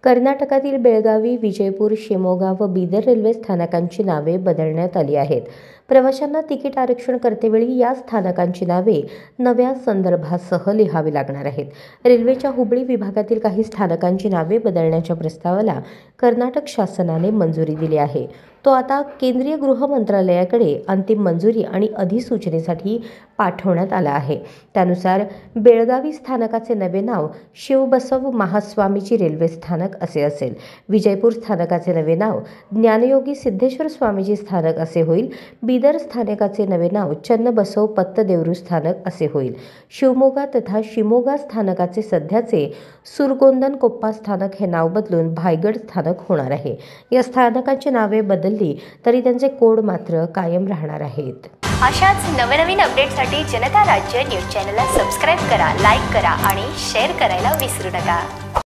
कर्नाटकातील बेळगावी, विजयपूर, शिमोगा व बीदर रेल्वे स्थानकांची नावे बदलण्यात आली आहेत. प्रवाशांना तिकीट आरक्षण करतेवेळी या स्थानकांची नावे नव्या संदर्भासह लिहावी लागणार आहेत. रेल्वेच्या हुबळी विभागातील काही स्थानकांची नावे बदलण्याच्या प्रस्तावाला कर्नाटक शासनाने मंजुरी दिली आहे. तो आता केंद्रीय गृह मंत्रालयाकडे अंतिम मंजुरी आणि अधिसूचनेसाठी पाठवण्यात आला आहे. त्यानुसार बेळगावी स्थानकाचे नवे नाव शिवबसव महास्वामीची रेल्वे स्थानक असे असेल. विजयपूर स्थानकाचे नवे नाव ज्ञानयोगी सिद्धेश्वर स्वामीजी स्थानक असे होईल. बीदर स्थानकाचे नवे नाव चन्नबसव पत्तदेवरू स्थानक असे होईल. शिवमोगा तथा शिमोगा स्थानकाचे सध्याचे सुरगोंदन कोप्पा स्थानक हे नाव बदलून भायगड स्थानक होणार आहे. या स्थानकांची नावे बदलली तरी त्यांचे कोड मात्र कायम राहणार आहेत. अशाच नवनवीन अपडेटसाठी जनता राज्य न्यूज चॅनलला सबस्क्राईब करा, लाईक करा आणि शेअर करायला विसरू नका.